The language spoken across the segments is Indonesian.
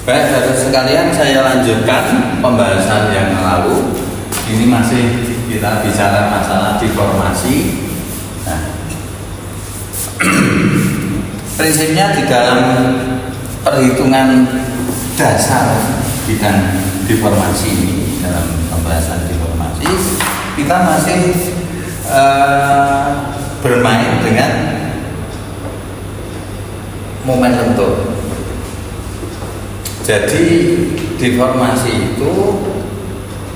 Baik, saudara sekalian, saya lanjutkan pembahasan yang lalu. Ini masih kita bicara masalah deformasi. Nah, prinsipnya di dalam perhitungan dasar bidang deformasi ini, dalam pembahasan deformasi, kita masih bermain dengan momen lentur. Jadi deformasi itu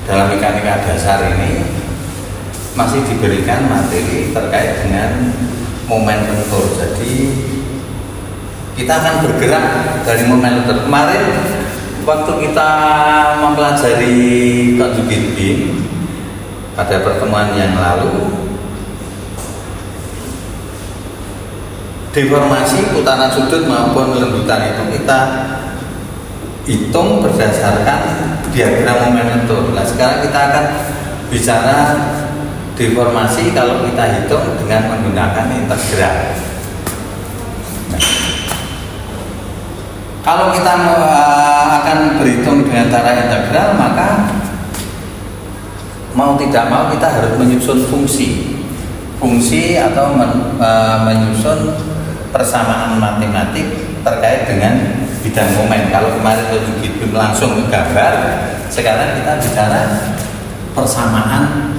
dalam mekanika dasar ini masih diberikan materi terkait dengan momen lentur. Jadi kita akan bergerak dari momen lentur. Kemarin waktu kita mempelajari conjugate beam pada pertemuan yang lalu, deformasi putaran sudut maupun lembutan itu kita hitung berdasarkan diagram momen lentur. Nah, sekarang kita akan bicara deformasi kalau kita hitung dengan menggunakan integral. Nah, kalau kita akan berhitung dengan cara integral, maka mau tidak mau kita harus menyusun fungsi atau menyusun persamaan matematik terkait dengan bidang momen. Kalau kemarin itu langsung gambar, sekarang kita bicara persamaan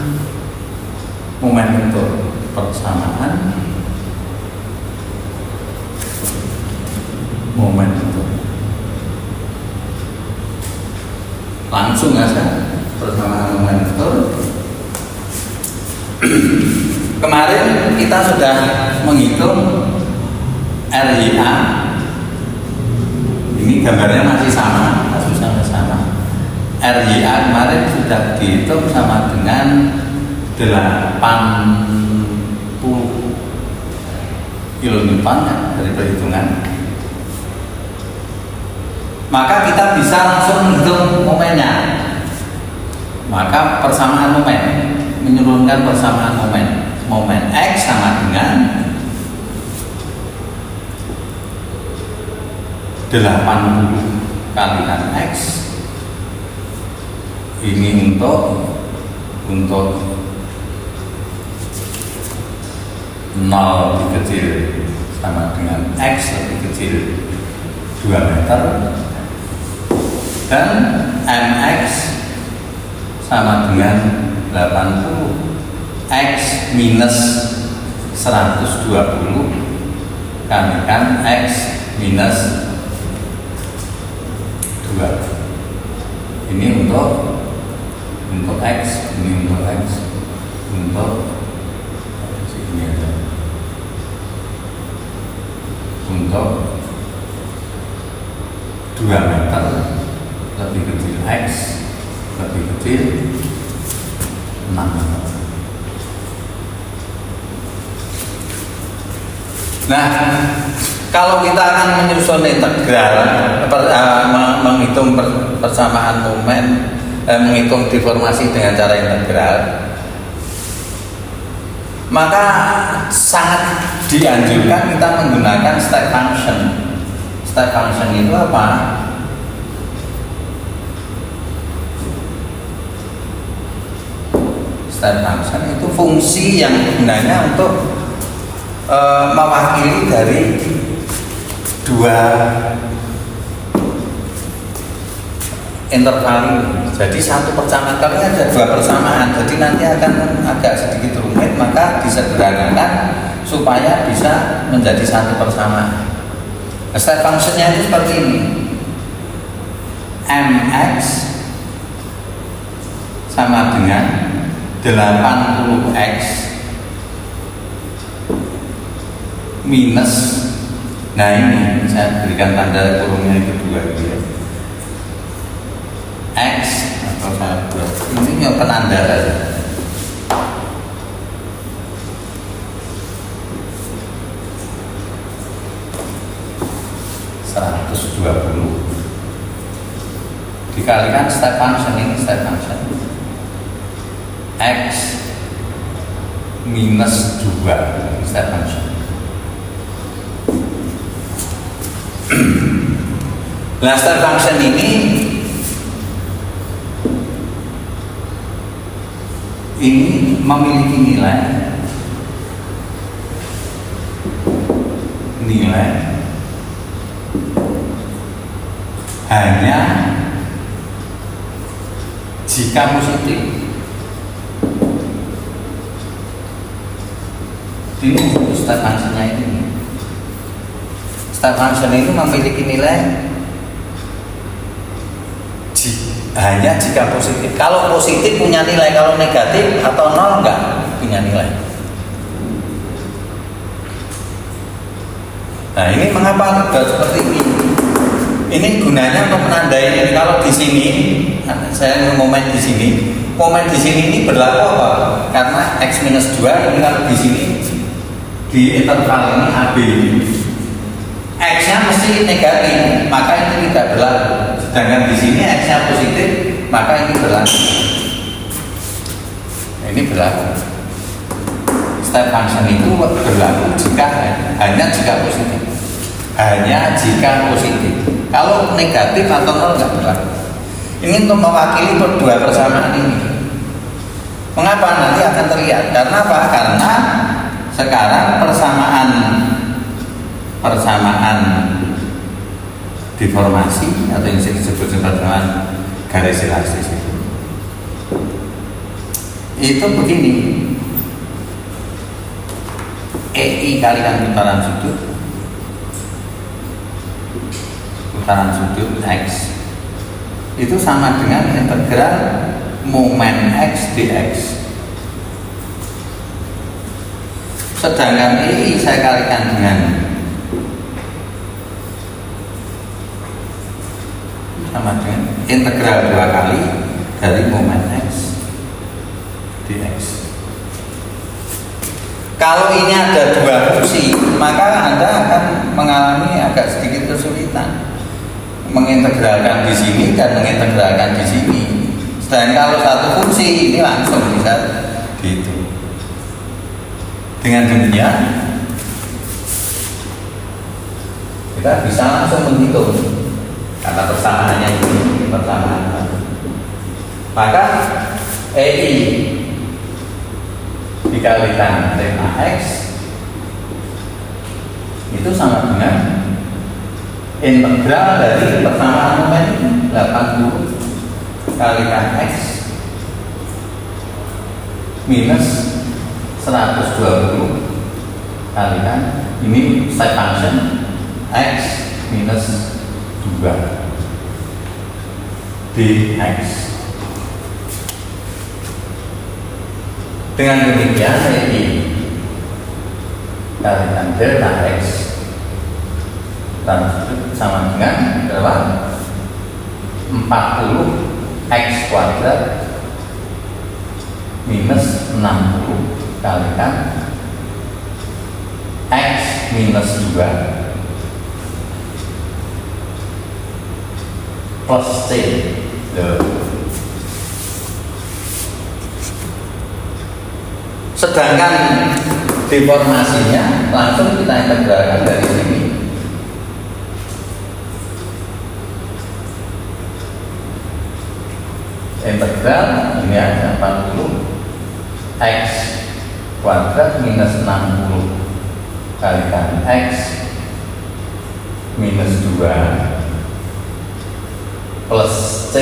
momen lentur. Persamaan momen lentur. Langsung aja persamaan momen lentur. Kemarin kita sudah menghitung RIA. Ini gambarnya masih sama, kasusnya sama. RIA kemarin sudah dihitung sama dengan 80 kN dari perhitungan. Maka kita bisa langsung menghitung momennya. Maka persamaan momen, menurunkan persamaan momen X sama dengan 80 kalikan X. Ini untuk 0 lebih kecil sama dengan X lebih kecil 2 meter, dan MX sama dengan 80 X minus 120 kalikan X minus 2. Ini untuk X, ini untuk X, untuk ini ada, untuk 2 meter lebih kecil X lebih kecil 6 meter. Nah, kalau kita akan menyusun integral, menghitung persamaan momen, menghitung deformasi dengan cara integral, maka sangat dianjurkan kita menggunakan step function. Step function itu apa? Step function itu fungsi yang gunanya untuk mewakili dari dua interval ini. Jadi satu persamaan, kalau ada dua persamaan, jadi nanti akan agak sedikit rumit, maka disederhanakan supaya bisa menjadi satu persamaan. Step functionnya itu seperti ini. MX sama dengan 80X minus, nah ini saya berikan tanda kurungnya kedua ya, X atau saya buat ini penanda saja, dikalikan step function, ini step function X minus 2 step function. Nah, step function ini memiliki nilai hanya jika positif. Ini step function-nya ini. Step function itu memiliki nilai hanya jika positif. Kalau positif punya nilai, kalau negatif atau nol enggak punya nilai. Nah, ini mengapa ada seperti ini? Ini gunanya untuk menandai ini. Kalau di sini saya momen di sini ini berlaku apa? Karena x minus 2 ini kalau di sini di interval ini AB, x-nya mesti negatif, maka ini tidak berlaku. Sedangkan di sini x-nya positif, maka ini berlaku. Ini berlaku. Step function itu berlaku hanya jika positif. Hanya jika positif. Kalau negatif atau nol nggak berlaku. Ini untuk mewakili dua persamaan ini. Mengapa? Nanti akan terlihat. Karena apa? Karena sekarang persamaan deformasi atau yang disebut persamaan garis elastis itu begini. EI kalikan putaran sudut X itu sama dengan integral momen X dx. Sedangkan EI saya kalikan dengan sama dengan integral 2 kali dari momen X dx. Kalau ini ada dua fungsi, maka Anda akan mengalami agak sedikit kesulitan mengintegralkan di sini dan mengintegralkan di sini. Sedangkan kalau satu fungsi ini langsung bisa gitu. Dengan demikian kita bisa langsung menghitung karena persamaannya ini persamaan. Maka EI dikalikan tema X itu sama dengan integral dari persamaan momen 80 kalikan X minus 120 kalikan ini step function X minus 2 dx. Dengan demikian ini kalikan delta X sama dengan berapa? 40 X kuadrat minus 60 kalikan X minus 2 plus C. Sedangkan deformasinya langsung kita integralkan dari sini. Integral ini ada 40 X kuadrat minus 60 kalikan X minus 2 plus C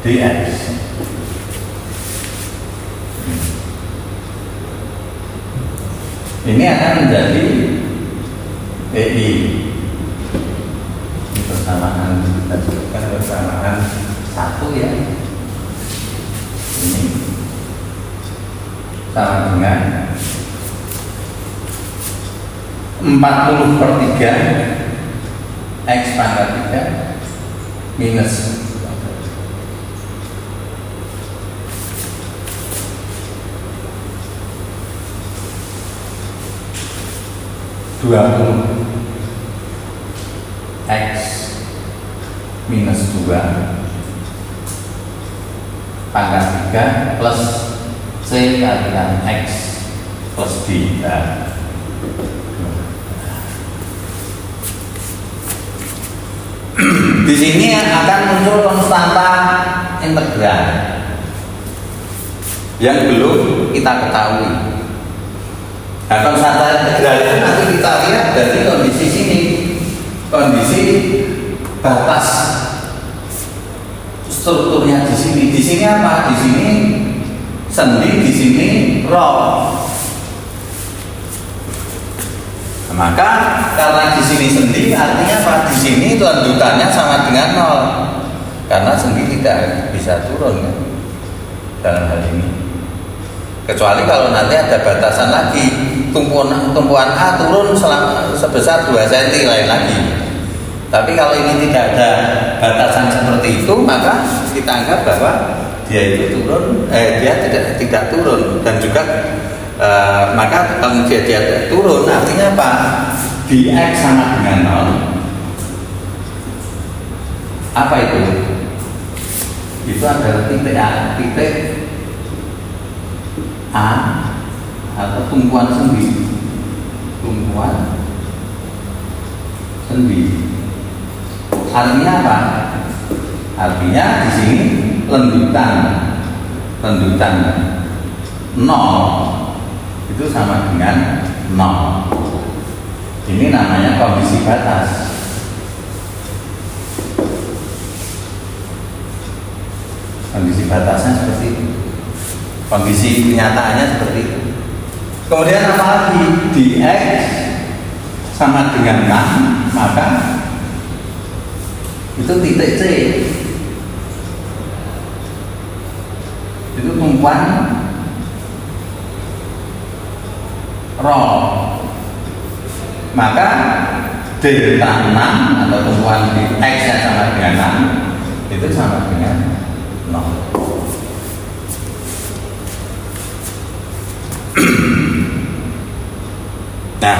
dx. Ini akan menjadi EI. Ini persamaan, kita sebutkan persamaan 1 ya. Ini sama dengan 40/3 X pangkat 3 minus 20 X minus 2 pangkat 3 plus C kalikan X plus D. Di sini akan muncul konstanta integral yang belum kita ketahui. Nah, konstanta integral itu nanti kita lihat dari kondisi sini, kondisi batas strukturnya di sini. Di sini apa? Di sini sendi, di sini rho. Maka karena di sini sendi, artinya apa? Di sini lanjutannya sama dengan 0. Karena sendi tidak bisa turun ya, dalam hal ini. Kecuali kalau nanti ada batasan lagi, tumpuan A turun sebesar 2 cm lain lagi. Tapi kalau ini tidak ada batasan seperti itu, maka kita anggap bahwa dia itu turun, dia tidak turun. Dan juga maka kalau dia turun, artinya apa? Dx sama dengan 0. Apa itu? Itu adalah titik A, titik A atau tumpuan sendi, tumpuan sendi. Artinya apa? Artinya di sini lendutan 0 itu sama dengan 0. Ini namanya kondisi batas. Kondisi batasnya seperti itu. Kondisi kenyataannya seperti itu. Kemudian apa lagi? Dx sama dengan 6, maka itu titik C. Itu tumpuan rho. Maka delta 6 atau tumpuan X yang sama dengan 6 itu sama dengan 0. Nah,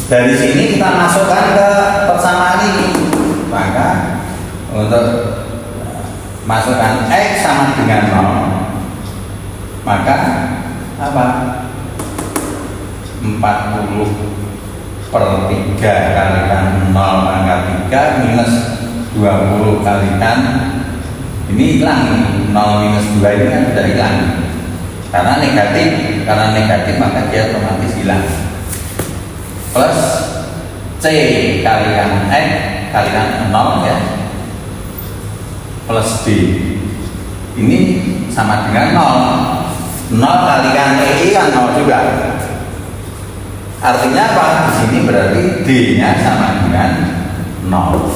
dari sini kita masukkan ke persamaan ini. Maka untuk masukkan X sama dengan 0, maka apa? 40/3 kalikan 0 pangkat 3 minus 20 kalikan ini hilang, 0 minus 2 ini kan sudah hilang karena negatif maka dia otomatis hilang, plus C kalikan X kalikan 0 ya, plus D ini sama dengan 0 kalikan EI kan 0 juga. Artinya apa? Di sini berarti D-nya sama dengan 0.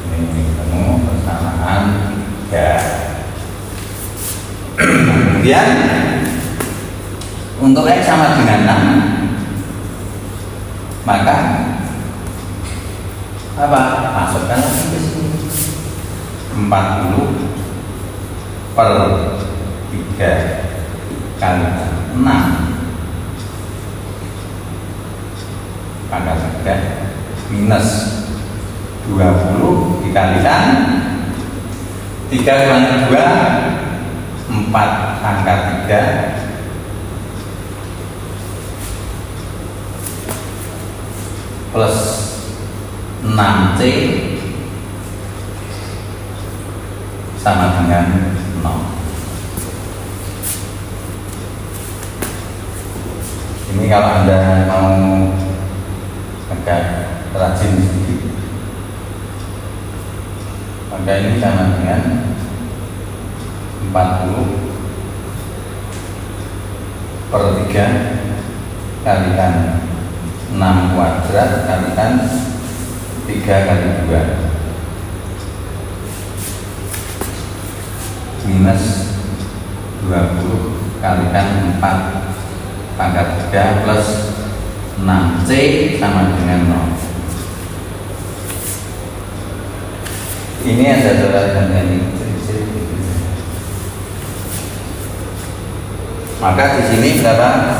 Ini ketemu persamaan 3. Kemudian untuk X sama dengan 6, maka apa? Masukkan lagi ke sini 40/3 kali 6 pangkat 3 minus 20 dikalikan 3 kurangi 2 4 pangkat 3 plus 6C sama dengan 0. Ini kalau Anda mau agak rajin sedikit, maka ini sama dengan 40/3 kalikan 6 kuadrat kalikan 3 kali 2 minus 20 kalikan 4 pangkat 3 plus 6C sama dengan 0. Ini ada surat ini. Maka di sini berapa?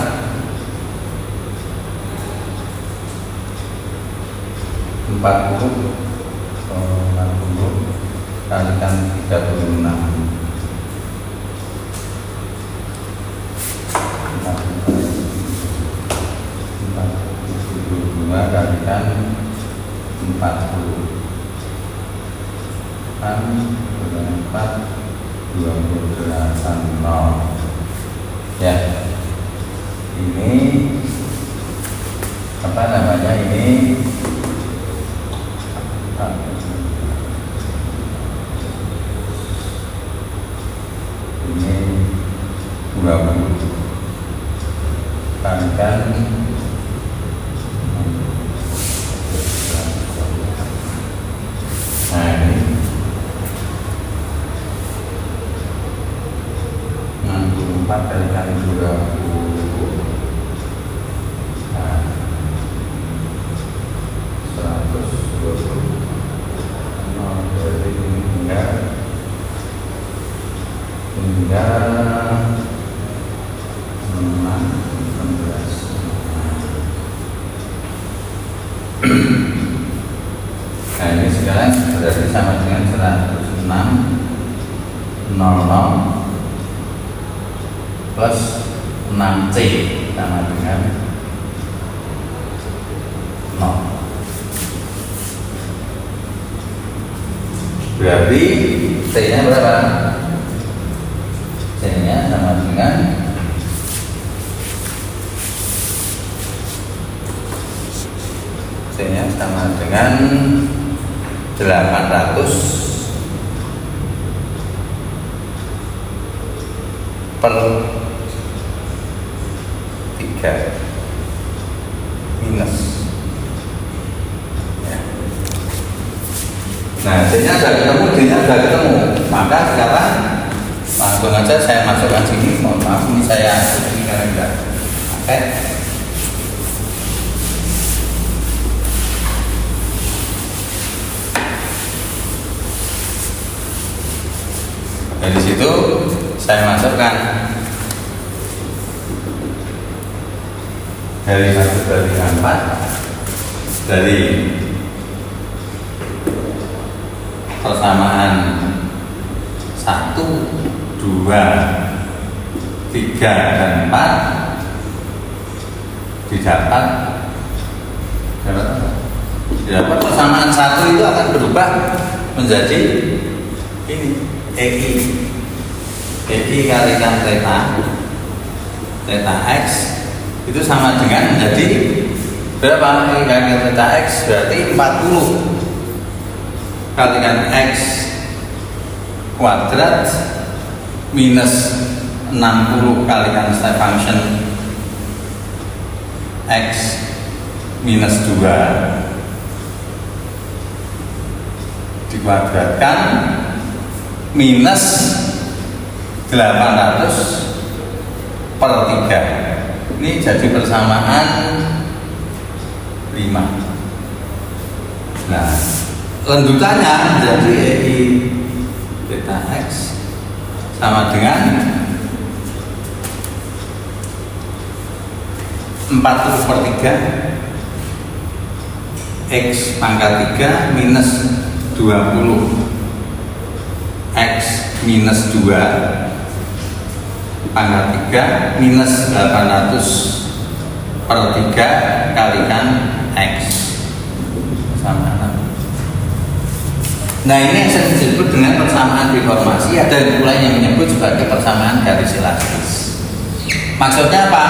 40 kalikan 36. 42 kalikan 40 kan 4 28 0 ya. Ini apa namanya, ini ini 20 kalikan nah ini 64 kalikan 20 nah 120 dari ini hingga 16. Nah ini sekarang berarti sama dengan 106 00 plus 6C sama dengan 0. Berarti C nya berapa? C nya sama dengan C nya sama dengan 800 per 3 minus ya. Nah C nya sudah ketemu, D nya sudah ketemu, maka sekarang langsung aja saya masukkan sini. Mohon maaf ini saya ini karena enggak pakai. Dari situ saya masukkan dari 1 banding 4 dari persamaan 1, 2, 3, dan 4 didapat persamaan 1 itu akan berubah menjadi ini EI kalikan theta X itu sama dengan menjadi berapa? EI kalikan theta X berarti 40 kalikan X kuadrat minus 60 kalikan step function X minus 2 dikuadratkan minus 800 per 3. Ini jadi persamaan 5. Nah, lanjutannya jadi EI theta X sama dengan 40 per 3 X pangkat 3 minus 20 X minus 2 pangkat 3 minus 800 per 3 kalikan X sama 6. Nah ini yang saya disebut dengan persamaan deformasi. Ada pula yang menyebut sebagai persamaan garis elastis. Maksudnya apa?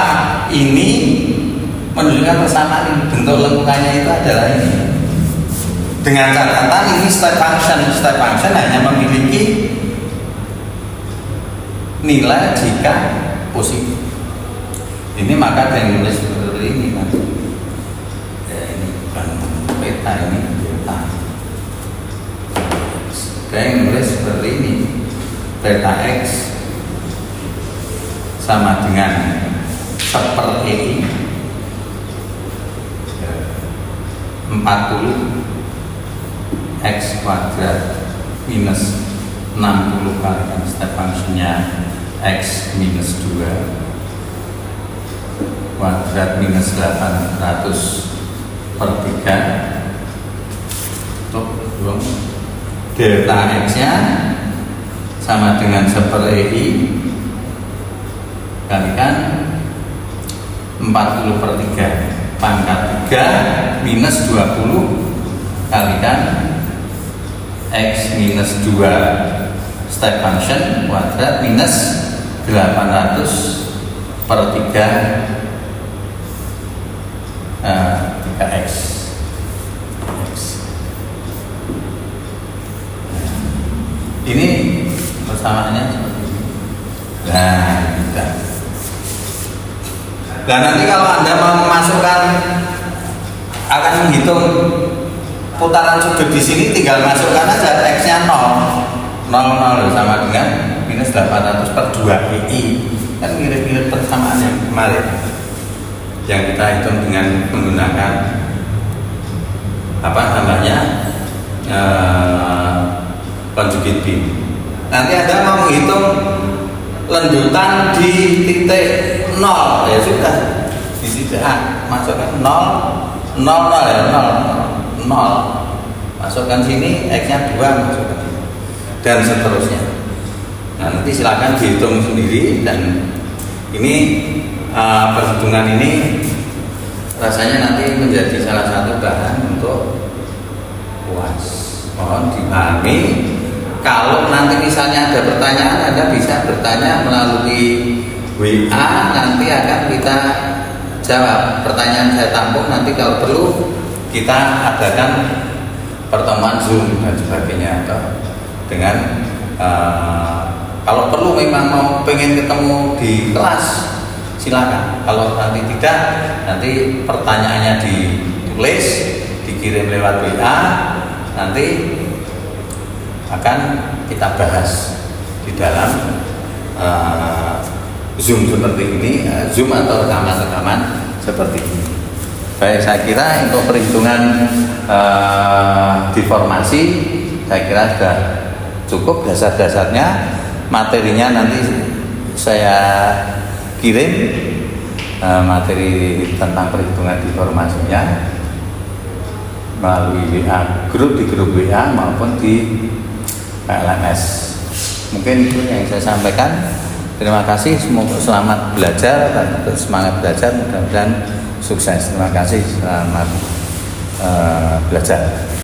Ini menunjukkan persamaan bentuk lengkungannya itu adalah ini. Dengan catatan ini step function hanya memiliki nilai jika positif. Ini maka ada yang nulis seperti ini kan. Ya, ini bukan peta, ini delta. Ada yang nulis seperti ini, theta X sama dengan 1/EI 40 X kuadrat minus 60 kalikan step functionnya X minus 2 kuadrat minus 800 per 3 tuh, delta X nya sama dengan 1/EI kalikan 40 per 3 pangkat 3 minus 20 kalikan X minus 2 step function kuadrat minus 800 per 3x. Ini persamaannya seperti ini. Nah, nanti kalau Anda mau memasukkan, akan menghitung putaran sudut di sini, tinggal masukkan aja X-nya 0 sama dengan minus 800 per 2i. Kan mirip-mirip persamaan yang kemarin yang kita hitung dengan menggunakan apa namanya conjugate beam. Nanti Anda mau menghitung lendutan di titik 0, ya sudah di titik A masukkan 0 ya 0 masukkan sini, X-nya 2 masukkan sini, dan seterusnya. Nah, nanti silakan dihitung sendiri, dan ini perhitungan ini rasanya nanti menjadi salah satu bahan untuk UAS. Mohon dipahami. Kalau nanti misalnya ada pertanyaan, Anda bisa bertanya melalui WA, nanti akan kita jawab. Pertanyaan saya tampung, nanti kalau perlu kita adakan pertemuan Zoom dan sebagainya, atau dengan kalau perlu memang mau pengen ketemu di kelas, silakan. Kalau nanti tidak, nanti pertanyaannya ditulis, dikirim lewat WA, nanti akan kita bahas di dalam Zoom seperti ini, Zoom atau rekaman-rekaman seperti ini. Baik, saya kira untuk perhitungan deformasi saya kira sudah cukup dasar-dasarnya. Materinya nanti saya kirim materi tentang perhitungan deformasinya melalui WA grup, di grup WA maupun di LMS. Mungkin itu yang saya sampaikan. Terima kasih, semoga selamat belajar dan semangat belajar, mudah-mudahan sukses. Terima kasih, selamat belajar.